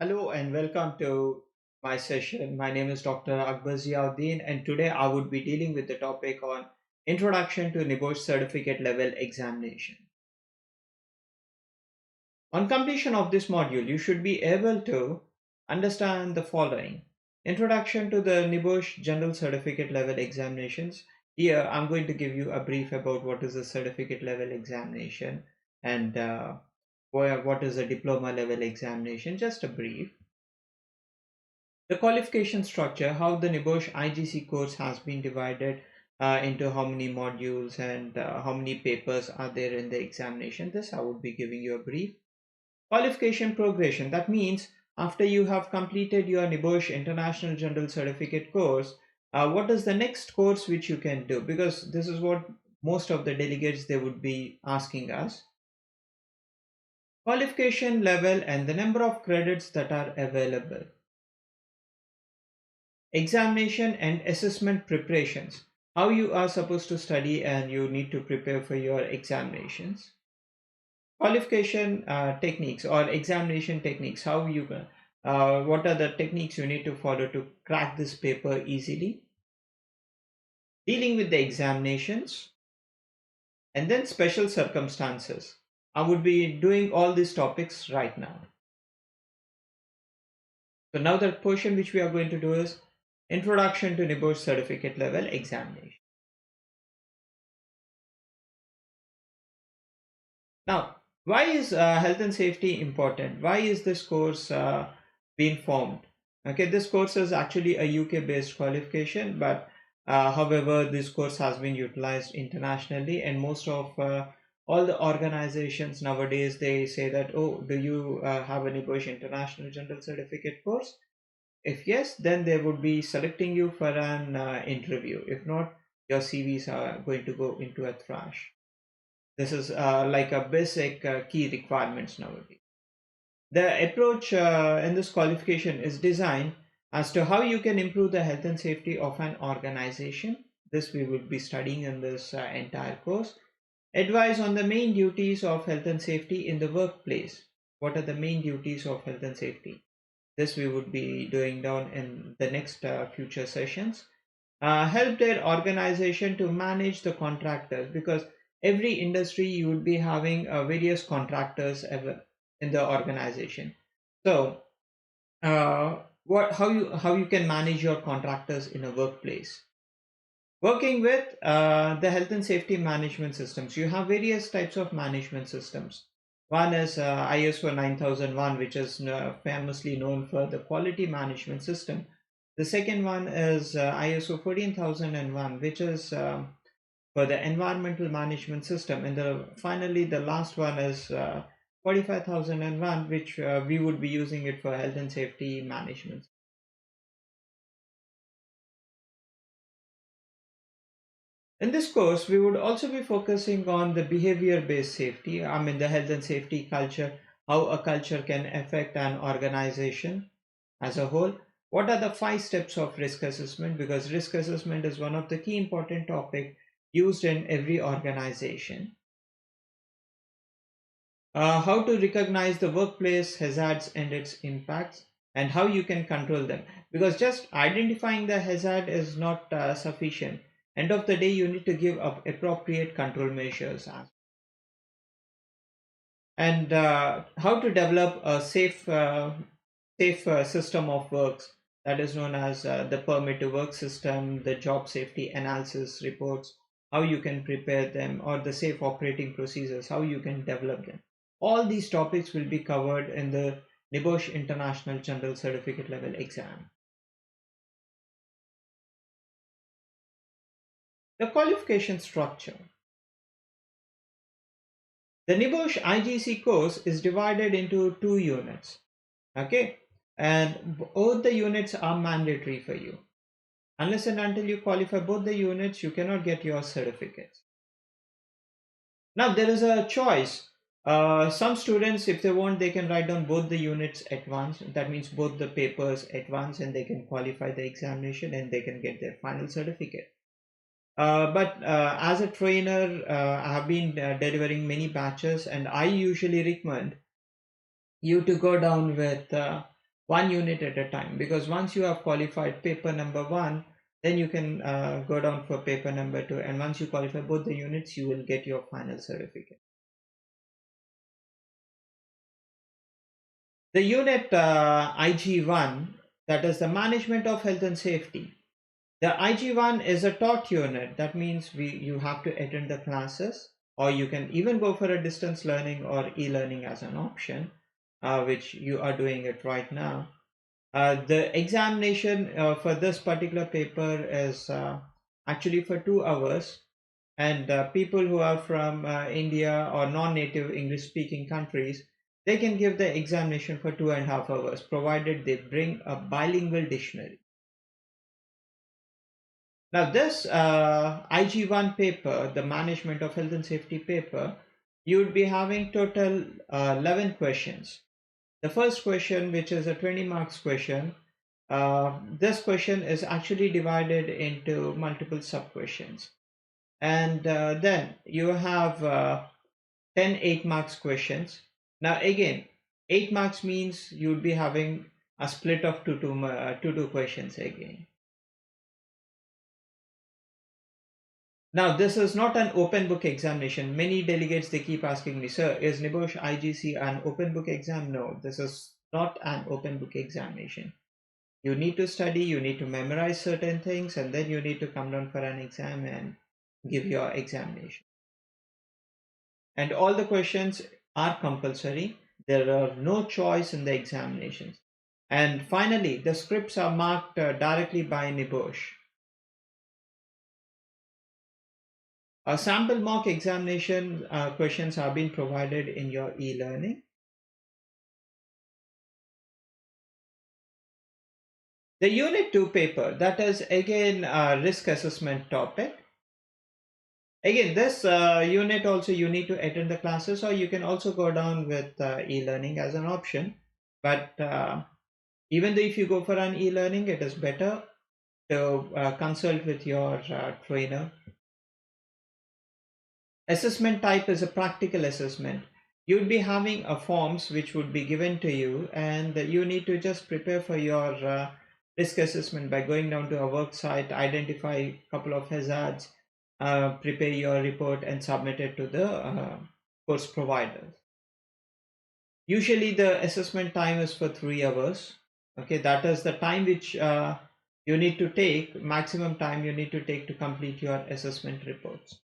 Hello and welcome to my session. My name is Dr. Akbar and today I would be dealing with the topic on Introduction to NEBOSH Certificate Level Examination. On completion of this module, you should be able to understand the following. Introduction to the NEBOSH General Certificate Level Examinations. Here I'm going to give you a brief about what is a certificate level examination and what is a diploma level examination, just a brief. The qualification structure, how the NEBOSH IGC course has been divided into how many modules and how many papers are there in the examination. This I would be giving you a brief. Qualification progression, that means after you have completed your NEBOSH International General Certificate course, what is the next course which you can do? Because this is what most of the delegates they would be asking us. Qualification level and the number of credits that are available. Examination and assessment preparations, how you are supposed to study and you need to prepare for your examinations. Qualification techniques or examination techniques, how you what are the techniques you need to follow to crack this paper easily. Dealing with the examinations, and then special circumstances. I would be doing all these topics right now. So now the portion which we are going to do is Introduction to NEBOSH Certificate Level Examination. Now, why is health and safety important? Why is this course being formed? Okay, this course is actually a UK based qualification, but however, this course has been utilized internationally, and most of all the organizations nowadays they say that, oh, do you have a NEBOSH International General Certificate course? If yes, then they would be selecting you for an interview. If not, your CVs are going to go into a trash. This is like a basic key requirements nowadays. The approach in this qualification is designed as to how you can improve the health and safety of an organization. This we will be studying in this entire course. Advice on the main duties of health and safety in the workplace. What are the main duties of health and safety? This we would be doing down in the next future sessions. Help their organization to manage the contractors, because every industry you would be having various contractors in the organization. So how you can manage your contractors in a workplace. Working with the health and safety management systems, you have various types of management systems. One is ISO 9001, which is famously known for the quality management system. The second one is ISO 14001, which is for the environmental management system. And finally, the last one is 45001, which we would be using it for health and safety management. In this course, we would also be focusing on the behavior-based safety, the health and safety culture, how a culture can affect an organization as a whole. What are the 5 steps of risk assessment? Because risk assessment is one of the key important topics used in every organization. How to recognize the workplace hazards and its impacts, and how you can control them. Because just identifying the hazard is not sufficient. End of the day, you need to give up appropriate control measures. And how to develop a safe system of works, that is known as the permit to work system, the job safety analysis reports, how you can prepare them, or the safe operating procedures, how you can develop them. All these topics will be covered in the NEBOSH International General Certificate Level exam. The qualification structure. The NEBOSH IGC course is divided into 2 units. Okay, and both the units are mandatory for you. Unless and until you qualify both the units, you cannot get your certificates. Now there is a choice. Some students, if they want, they can write down both the units at once. That means both the papers at once, and they can qualify the examination and they can get their final certificate. But as a trainer, I have been delivering many batches, and I usually recommend you to go down with one unit at a time, because once you have qualified paper number 1, then you can go down for paper number 2, and once you qualify both the units, you will get your final certificate. The unit IG1, that is the management of health and safety. The IG1 is a taught unit. That means you have to attend the classes, or you can even go for a distance learning or e-learning as an option, which you are doing it right now. The examination for this particular paper is actually for 2 hours, and people who are from India or non-native English speaking countries, they can give the examination for 2.5 hours, provided they bring a bilingual dictionary. Now this IG1 paper, the management of health and safety paper, you would be having total 11 questions. The first question, which is a 20 marks question, this question is actually divided into multiple sub questions. And then you have 10 8 marks questions. Now again, 8 marks means you would be having a split of two questions again. Now this is not an open book examination. Many delegates, they keep asking me, sir, is NEBOSH IGC an open book exam? No, this is not an open book examination. You need to study, you need to memorize certain things, and then you need to come down for an exam and give your examination. And all the questions are compulsory. There are no choice in the examinations. And finally, the scripts are marked directly by NEBOSH. A sample mock examination questions are being provided in your e-learning. The Unit 2 paper, that is again a risk assessment topic. Again, this unit also you need to attend the classes, or you can also go down with e-learning as an option. But even though if you go for an e-learning, it is better to consult with your trainer. Assessment type is a practical assessment. You'd be having a forms which would be given to you, and you need to just prepare for your risk assessment by going down to a work site, identify a couple of hazards, prepare your report and submit it to the course providers. Usually the assessment time is for 3 hours. Okay, that is the time which you need to take, maximum time you need to take to complete your assessment reports.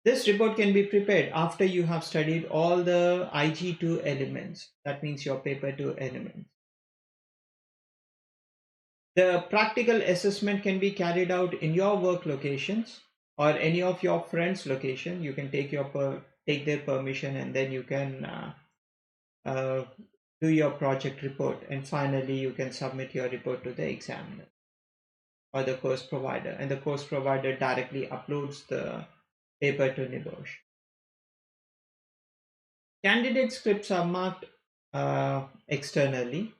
This report can be prepared after you have studied all the IG2 elements. That means your paper 2 elements. The practical assessment can be carried out in your work locations or any of your friends' location. You can take their permission, and then you can do your project report, and finally you can submit your report to the examiner or the course provider, and the course provider directly uploads the paper to NEBOSH. Candidate scripts are marked externally.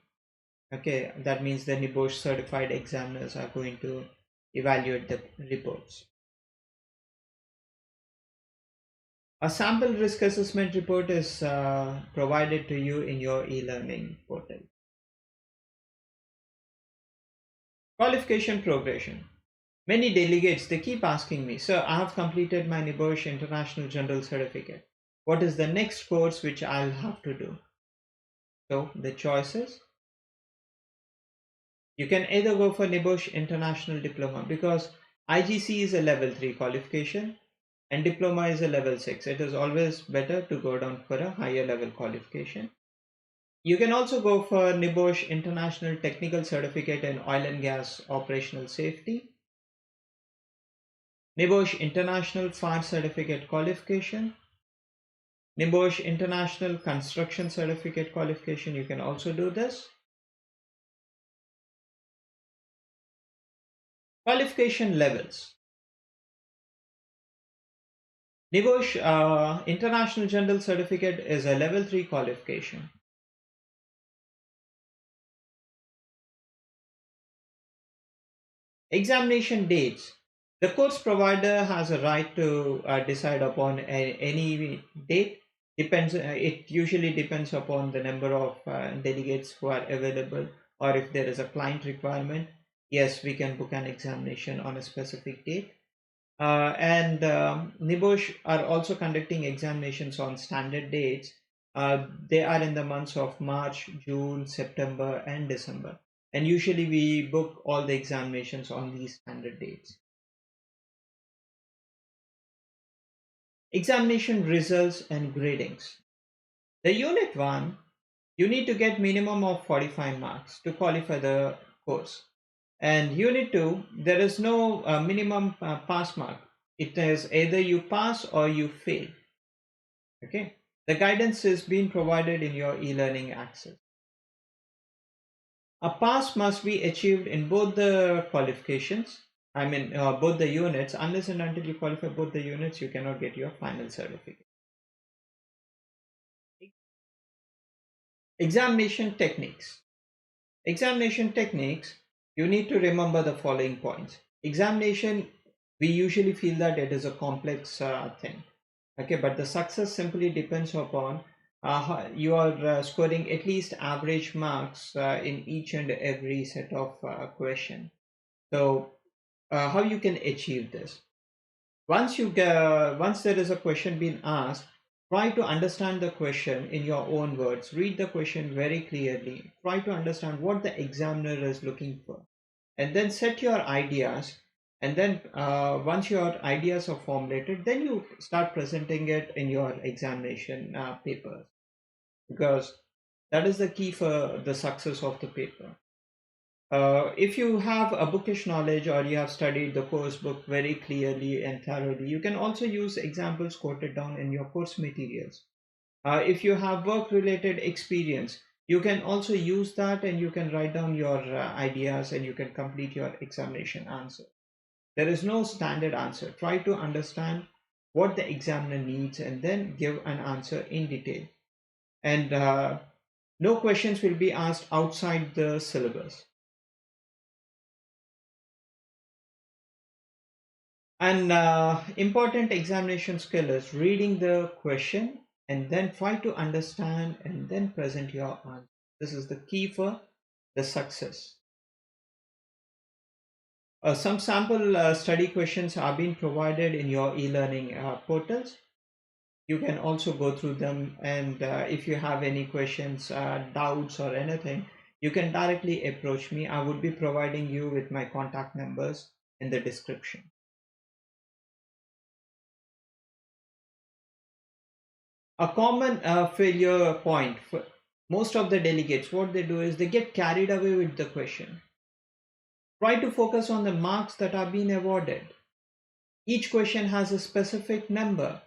Okay, that means the NEBOSH certified examiners are going to evaluate the reports. A sample risk assessment report is provided to you in your e-learning portal. Qualification progression. Many delegates, they keep asking me, sir, I have completed my NEBOSH International General Certificate. What is the next course which I'll have to do? So the choices, you can either go for NEBOSH International Diploma, because IGC is a level 3 qualification and diploma is a level 6. It is always better to go down for a higher level qualification. You can also go for NEBOSH International Technical Certificate in Oil and Gas Operational Safety, NEBOSH International Fire Certificate Qualification, NEBOSH International Construction Certificate Qualification. You can also do this. Qualification levels. NEBOSH International General Certificate is a level 3 qualification. Examination dates. The course provider has a right to decide upon any date Depends. It usually depends upon the number of delegates who are available, or if there is a client requirement. Yes, we can book an examination on a specific date. And NEBOSH are also conducting examinations on standard dates. They are in the months of March, June, September, and December. And usually we book all the examinations on these standard dates. Examination results and gradings. The unit 1, you need to get minimum of 45 marks to qualify the course. And unit 2, there is no minimum pass mark. It is either you pass or you fail. Okay. The guidance is being provided in your e-learning access. A pass must be achieved in both the qualifications. Both the units. Unless and until you qualify both the units, you cannot get your final certificate. Examination techniques. Examination techniques, you need to remember the following points. Examination, we usually feel that it is a complex thing. Okay, but the success simply depends upon you are scoring at least average marks in each and every set of question. So how you can achieve this? Once there is a question being asked, try to understand the question in your own words. Read the question very clearly. Try to understand what the examiner is looking for, and then set your ideas. And then once your ideas are formulated, then you start presenting it in your examination papers, because that is the key for the success of the paper. If you have a bookish knowledge, or you have studied the course book very clearly and thoroughly, you can also use examples quoted down in your course materials. If you have work related experience, you can also use that, and you can write down your ideas, and you can complete your examination answer. There is no standard answer. Try to understand what the examiner needs and then give an answer in detail. And no questions will be asked outside the syllabus. An important examination skill is reading the question and then try to understand and then present your answer. This is the key for the success. Some sample study questions are being provided in your e-learning portals. You can also go through them, and if you have any questions, doubts or anything, you can directly approach me. I would be providing you with my contact numbers in the description. A common failure point for most of the delegates, what they do is they get carried away with the question. Try to focus on the marks that are being awarded. Each question has a specific number,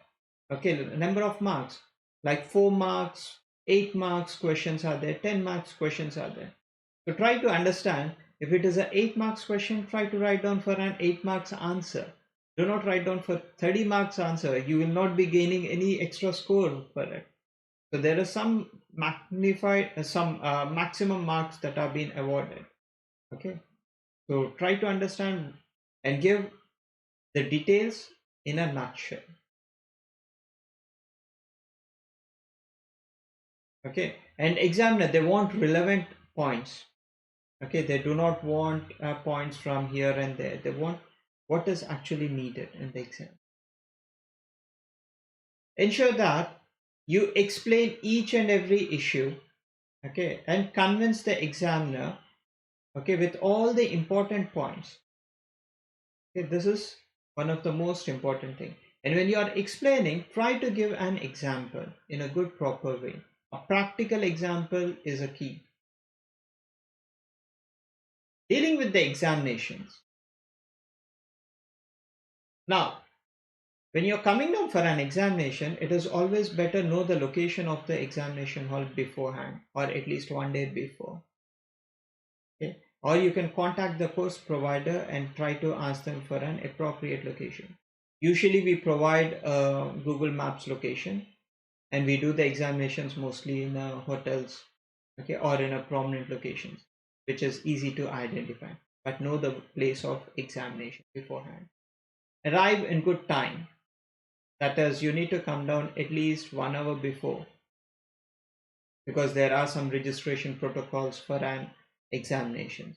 okay, number of marks, like 4 marks, 8 marks questions are there, 10 marks questions are there. So try to understand, if it is an 8 marks question, try to write down for an 8 marks answer. Do not write down for 30 marks answer. You will not be gaining any extra score for it. So there are some maximum marks that are being awarded. Okay. So try to understand and give the details in a nutshell. Okay. And examiner, they want relevant points. Okay. They do not want points from here and there. They want what is actually needed in the exam. Ensure that you explain each and every issue, okay, and convince the examiner, okay, with all the important points. Okay, this is one of the most important thing. And when you are explaining, try to give an example in a good proper way. A practical example is a key. Dealing with the examinations. Now, when you're coming down for an examination, it is always better know the location of the examination hall beforehand, or at least one day before. Okay? Or you can contact the course provider and try to ask them for an appropriate location. Usually we provide a Google Maps location, and we do the examinations mostly in hotels, okay, or in a prominent locations, which is easy to identify. But know the place of examination beforehand. Arrive in good time. That is, you need to come down at least 1 hour before, because there are some registration protocols for an examination,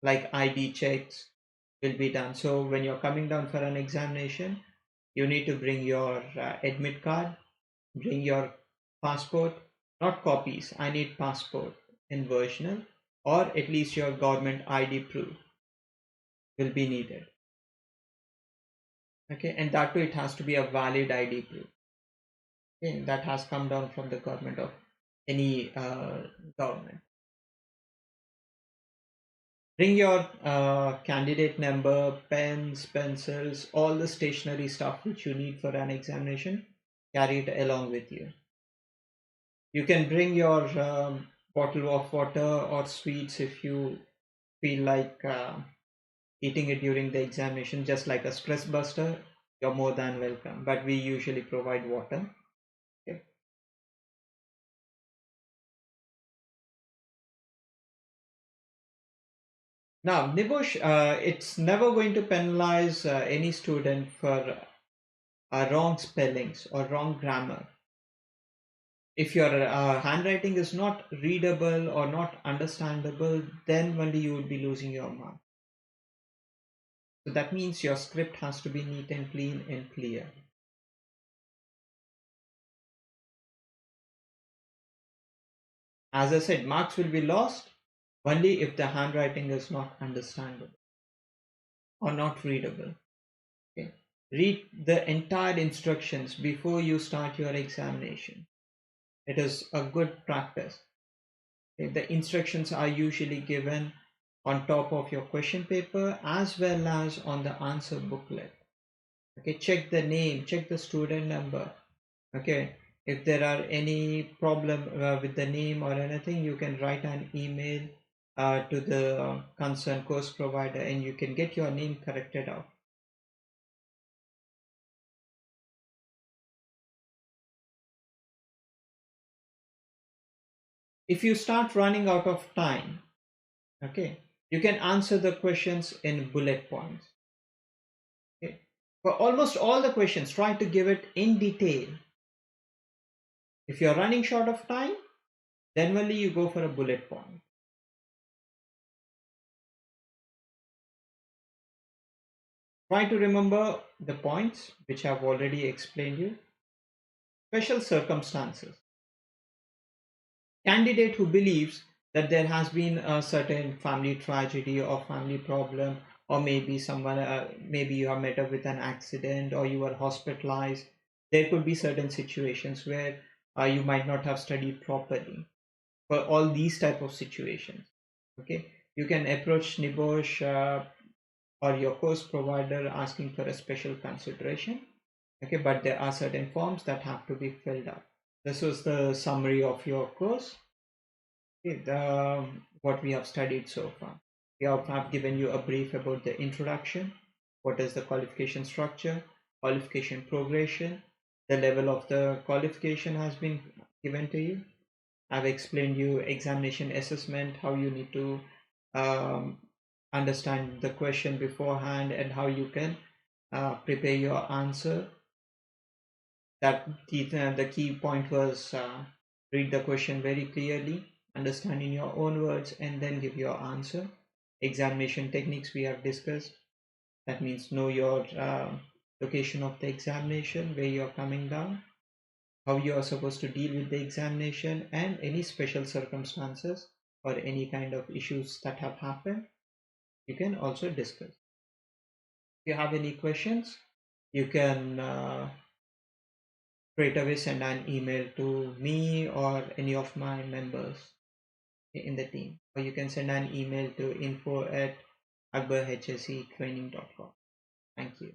like ID checks will be done. So when you're coming down for an examination, you need to bring your admit card, bring your passport, not copies. I need passport in versional, or at least your government ID proof will be needed. Okay, and that too, it has to be a valid ID proof. Okay, that has come down from the government of any government. Bring your candidate number, pens, pencils, all the stationery stuff which you need for an examination. Carry it along with you. You can bring your bottle of water or sweets if you feel like eating it during the examination, just like a stress buster. You're more than welcome, but we usually provide water. Okay. Now, NEBOSH, it's never going to penalize any student for wrong spellings or wrong grammar. If your handwriting is not readable or not understandable, then only you would be losing your mark. So that means your script has to be neat and clean and clear. As I said, marks will be lost only if the handwriting is not understandable or not readable. Okay. Read the entire instructions before you start your examination. It is a good practice. Okay. The instructions are usually given on top of your question paper as well as on the answer booklet. Okay, check the name, check the student number. Okay, if there are any problem with the name or anything, you can write an email to the concerned course provider and you can get your name corrected out. If you start running out of time, okay, you can answer the questions in bullet points. Okay, for almost all the questions, try to give it in detail. If you're running short of time, then only you go for a bullet point. Try to remember the points which I've already explained you. Special circumstances. Candidate who believes that there has been a certain family tragedy or family problem, or maybe someone, maybe you are met up with an accident or you were hospitalized. There could be certain situations where you might not have studied properly. For all these type of situations, okay, you can approach NEBOSH or your course provider asking for a special consideration. Okay, but there are certain forms that have to be filled up. This was the summary of your course. Okay, what we have studied so far. We have given you a brief about the introduction, what is the qualification structure, qualification progression, the level of the qualification has been given to you. I've explained you examination assessment, how you need to um, understand the question beforehand and how you can prepare your answer. That the key point was read the question very clearly, understand in your own words, and then give your answer. Examination techniques we have discussed. That means know your location of the examination, where you're coming down, how you are supposed to deal with the examination, and any special circumstances or any kind of issues that have happened, you can also discuss. If you have any questions, you can straight away send an email to me or any of my members in the team, or you can send an email to info@akbarhsetraining.com. Thank you.